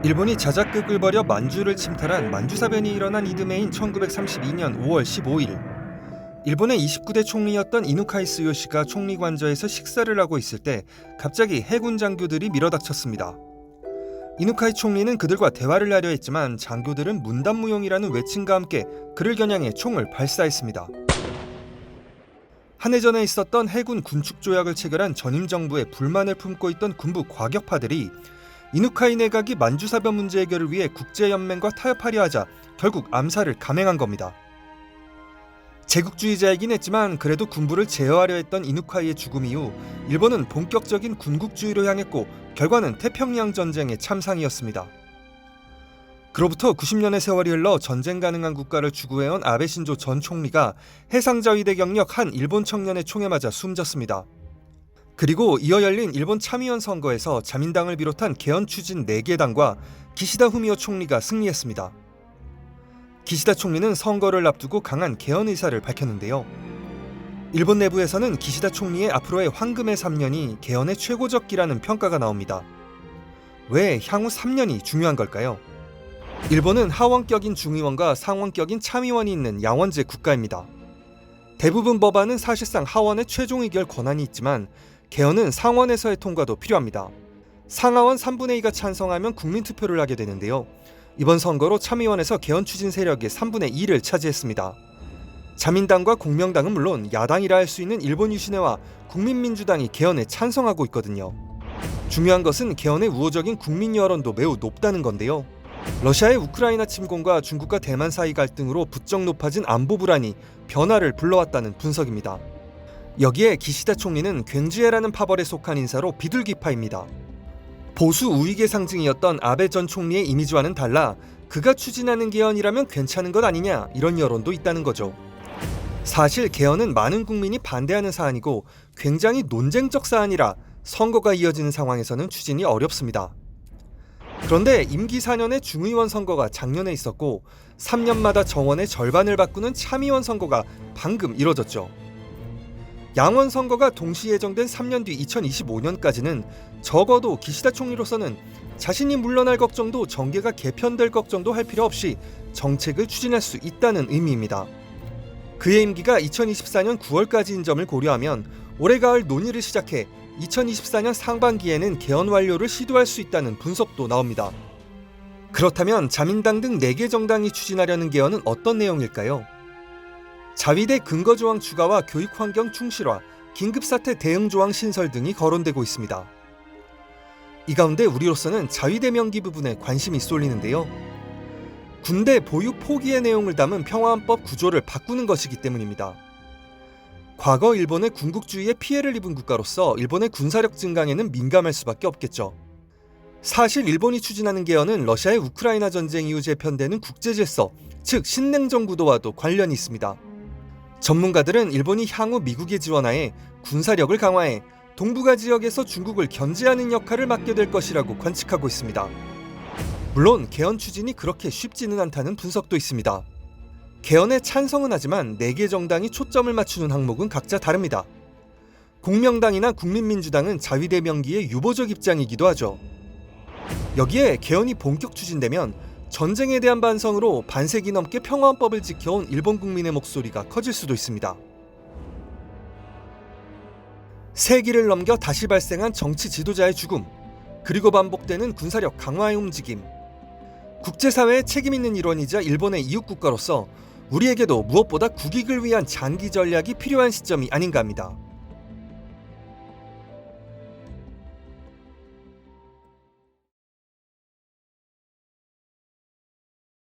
일본이 자작극을 벌여 만주를 침탈한 만주사변이 일어난 이듬해인 1932년 5월 15일, 일본의 29대 총리였던 이누카이 스요시가 총리관저에서 식사를 하고 있을 때 갑자기 해군 장교들이 밀어닥쳤습니다. 이누카이 총리는 그들과 대화를 하려 했지만 장교들은 문단무용이라는 외침과 함께 그를 겨냥해 총을 발사했습니다. 한 해 전에 있었던 해군 군축 조약을 체결한 전임 정부에 불만을 품고 있던 군부 과격파들이 이누카이 내각이 만주사변 문제 해결을 위해 국제연맹과 타협하려 하자 결국 암살을 감행한 겁니다. 제국주의자이긴 했지만 그래도 군부를 제어하려 했던 이누카이의 죽음 이후 일본은 본격적인 군국주의로 향했고 결과는 태평양 전쟁의 참상이었습니다. 그로부터 90년의 세월이 흘러 전쟁 가능한 국가를 추구해온 아베 신조 전 총리가 해상자위대 경력 한 일본 청년의 총에 맞아 숨졌습니다. 그리고 이어 열린 일본 참의원 선거에서 자민당을 비롯한 개헌 추진 4개 당과 기시다 후미오 총리가 승리했습니다. 기시다 총리는 선거를 앞두고 강한 개헌 의사를 밝혔는데요. 일본 내부에서는 기시다 총리의 앞으로의 황금의 3년이 개헌의 최고적기라는 평가가 나옵니다. 왜 향후 3년이 중요한 걸까요? 일본은 하원격인 중의원과 상원격인 참의원이 있는 양원제 국가입니다. 대부분 법안은 사실상 하원의 최종 의결 권한이 있지만 개헌은 상원에서의 통과도 필요합니다. 상하원 3분의 2가 찬성하면 국민투표를 하게 되는데요. 이번 선거로 참의원에서 개헌 추진 세력의 3분의 2를 차지했습니다. 자민당과 공명당은 물론 야당이라 할 수 있는 일본 유신회와 국민민주당이 개헌에 찬성하고 있거든요. 중요한 것은 개헌의 우호적인 국민 여론도 매우 높다는 건데요. 러시아의 우크라이나 침공과 중국과 대만 사이 갈등으로 부쩍 높아진 안보 불안이 변화를 불러왔다는 분석입니다. 여기에 기시다 총리는 굉지에라는 파벌에 속한 인사로 비둘기파입니다. 보수 우익의 상징이었던 아베 전 총리의 이미지와는 달라 그가 추진하는 개헌이라면 괜찮은 것 아니냐 이런 여론도 있다는 거죠. 사실 개헌은 많은 국민이 반대하는 사안이고 굉장히 논쟁적 사안이라 선거가 이어지는 상황에서는 추진이 어렵습니다. 그런데 임기 4년의 중의원 선거가 작년에 있었고 3년마다 정원의 절반을 바꾸는 참의원 선거가 방금 이뤄졌죠. 양원 선거가 동시 예정된 3년 뒤 2025년까지는 적어도 기시다 총리로서는 자신이 물러날 걱정도 정계가 개편될 걱정도 할 필요 없이 정책을 추진할 수 있다는 의미입니다. 그의 임기가 2024년 9월까지인 점을 고려하면 올해 가을 논의를 시작해 2024년 상반기에는 개헌 완료를 시도할 수 있다는 분석도 나옵니다. 그렇다면 자민당 등 4개 정당이 추진하려는 개헌은 어떤 내용일까요? 자위대 근거조항 추가와 교육환경 충실화, 긴급사태 대응조항 신설 등이 거론되고 있습니다. 이 가운데 우리로서는 자위대 명기 부분에 관심이 쏠리는데요. 군대 보유 포기의 내용을 담은 평화헌법 구조를 바꾸는 것이기 때문입니다. 과거 일본의 군국주의에 피해를 입은 국가로서 일본의 군사력 증강에는 민감할 수밖에 없겠죠. 사실 일본이 추진하는 개헌은 러시아의 우크라이나 전쟁 이후 재편되는 국제질서, 즉 신냉전 구도와도 관련이 있습니다. 전문가들은 일본이 향후 미국의 지원하에 군사력을 강화해 동북아 지역에서 중국을 견제하는 역할을 맡게 될 것이라고 관측하고 있습니다. 물론 개헌 추진이 그렇게 쉽지는 않다는 분석도 있습니다. 개헌에 찬성은 하지만 4개 정당이 초점을 맞추는 항목은 각자 다릅니다. 공명당이나 국민민주당은 자위대 명기의 유보적 입장이기도 하죠. 여기에 개헌이 본격 추진되면 전쟁에 대한 반성으로 반세기 넘게 평화헌법을 지켜온 일본 국민의 목소리가 커질 수도 있습니다. 세기를 넘겨 다시 발생한 정치 지도자의 죽음, 그리고 반복되는 군사력 강화의 움직임. 국제사회의 책임 있는 일원이자 일본의 이웃국가로서 우리에게도 무엇보다 국익을 위한 장기 전략이 필요한 시점이 아닌가 합니다.